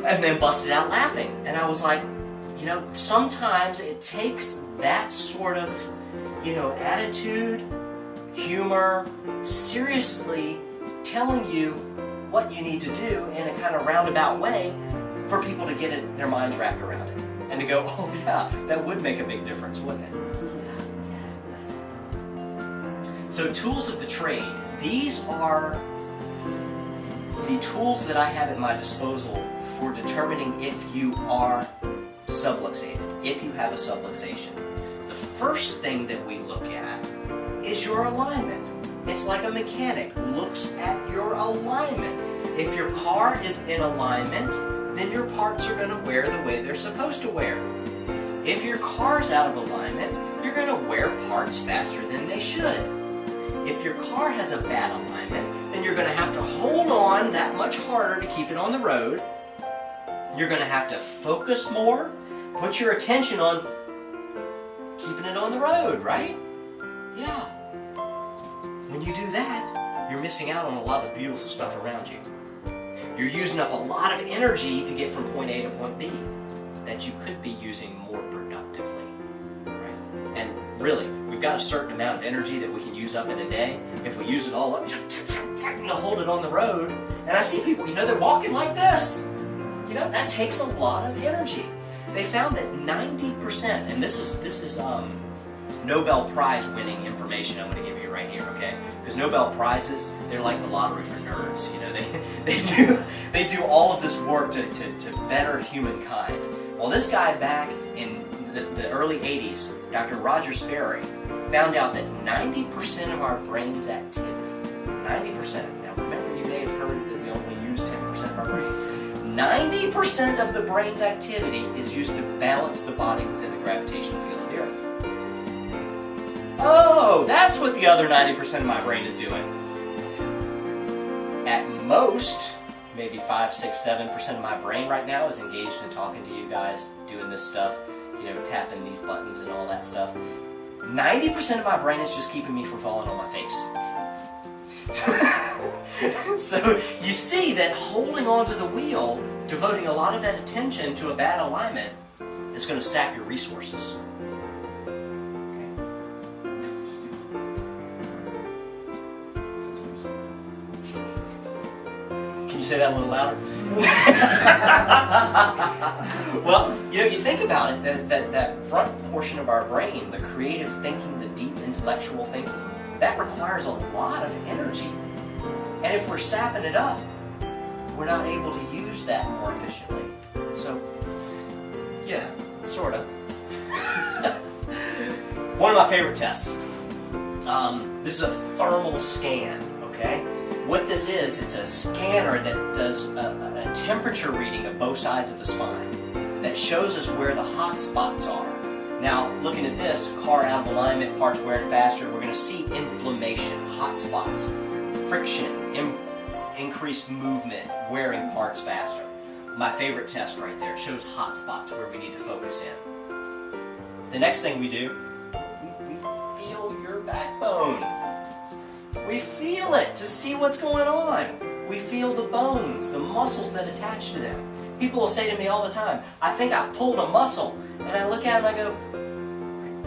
And then busted out laughing. And I was like, you know, sometimes it takes that sort of, you know, attitude, humor, seriously telling you what you need to do in a kind of roundabout way for people to get their minds wrapped around it. And to go, oh yeah, that would make a big difference, wouldn't it? So tools of the trade, these are the tools that I have at my disposal for determining if you are subluxated, if you have a subluxation. The first thing that we look at is your alignment. It's like a mechanic looks at your alignment. If your car is in alignment, then your parts are going to wear the way they're supposed to wear. If your car's out of alignment, you're going to wear parts faster than they should. If your car has a bad alignment, then you're going to have to hold on that much harder to keep it on the road. You're going to have to focus more, put your attention on keeping it on the road, right? Yeah. When you do that, you're missing out on a lot of the beautiful stuff around you. You're using up a lot of energy to get from point A to point B that you could be using more productively, right? And really, we've got a certain amount of energy that we can use up in a day. If we use it all up, to hold it on the road. And I see people, you know, they're walking like this. You know, that takes a lot of energy. They found that 90%, and this is Nobel Prize winning information I'm going to give you right here, okay? Because Nobel Prizes, they're like the lottery for nerds. You know, they do all of this work to better humankind. Well, this guy back in the early 80s, Dr. Roger Sperry, found out that 90% of our brain's activity, 90%, now remember you may have heard that we only use 10% of our brain, 90% of the brain's activity is used to balance the body within the gravitational field of the Earth. Oh, that's what the other 90% of my brain is doing. At most, maybe 5, 6, 7% of my brain right now is engaged in talking to you guys, doing this stuff, you know, tapping these buttons and all that stuff. 90% of my brain is just keeping me from falling on my face. So you see that holding onto the wheel, devoting a lot of that attention to a bad alignment, is going to sap your resources. Can you say that a little louder? Well, you know, you think about it, that front portion of our brain, the creative thinking, the deep intellectual thinking, that requires a lot of energy. And if we're sapping it up, we're not able to use that more efficiently. So, yeah, sort of. One of my favorite tests. This is a thermal scan, okay? What this is, it's a scanner that does a temperature reading of both sides of the spine that shows us where the hot spots are. Now, looking at this, car out of alignment, parts wearing faster, we're going to see inflammation, hot spots, friction, increased movement, wearing parts faster. My favorite test right there, it shows hot spots where we need to focus in. The next thing we do, we feel your backbone. We feel it to see what's going on. We feel the bones, the muscles that attach to them. People will say to me all the time, I think I pulled a muscle. And I look at them and I go,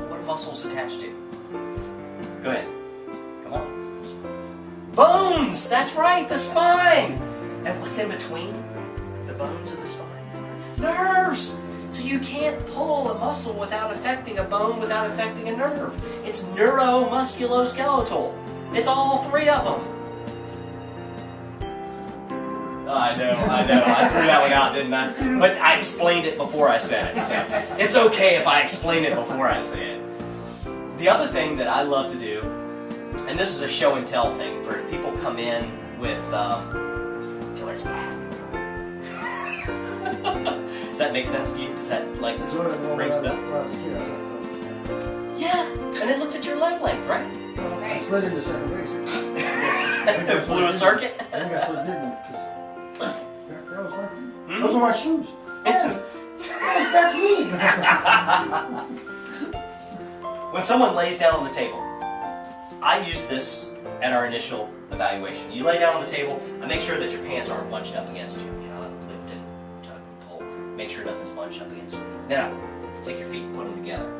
what are muscles attached to? Go ahead. Come on. Bones! That's right, the spine! And what's in between the bones of the spine? Nerves! So you can't pull a muscle without affecting a bone, without affecting a nerve. It's neuromusculoskeletal. It's all three of them. I know. I threw that one out, didn't I? But I explained it before I said it. So it's okay if I explain it before I say it. The other thing that I love to do, and this is a show and tell thing, for if people come in with, Does that make sense to you? Does that, like, rings a bell? Yeah, and they looked at your leg length, right? I slid into second base. Blew a circuit? I think that's what it did, because that was my feet. Those are my shoes. Yes, that's me. When someone lays down on the table, I use this at our initial evaluation. You lay down on the table, I make sure that your pants aren't bunched up against you. You know, lift and tug, make sure nothing's bunched up against it. Then I take your feet and put them together.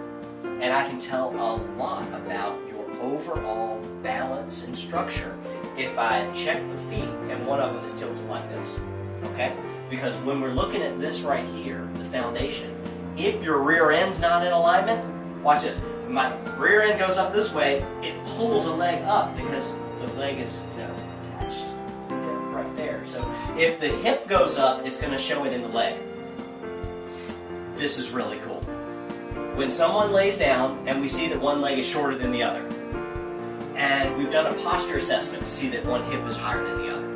And I can tell a lot about your overall balance and structure if I check the feet and one of them is tilted like this, okay? Because when we're looking at this right here, the foundation, if your rear end's not in alignment, watch this. My rear end goes up this way, it pulls a leg up because the leg is, attached to the hip right there. So if the hip goes up, it's going to show it in the leg. This is really cool. When someone lays down and we see that one leg is shorter than the other, and we've done a posture assessment to see that one hip is higher than the other,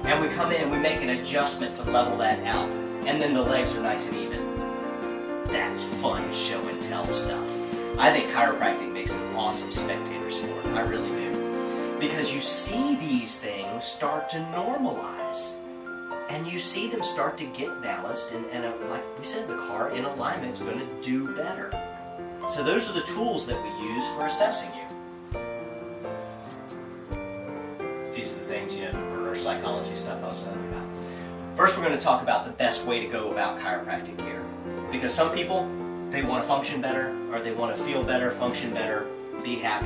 and we come in and we make an adjustment to level that out, and then the legs are nice and even. That's fun show and tell stuff. I think chiropractic makes an awesome spectator sport. I really do. Because you see these things start to normalize. And you see them start to get balanced, and like we said, the car in alignment is going to do better. So those are the tools that we use for assessing you. These are the things, the reverse psychology stuff I was telling you about. First, we're going to talk about the best way to go about chiropractic care. Because some people, they want to function better, or they want to feel better, function better, be happy.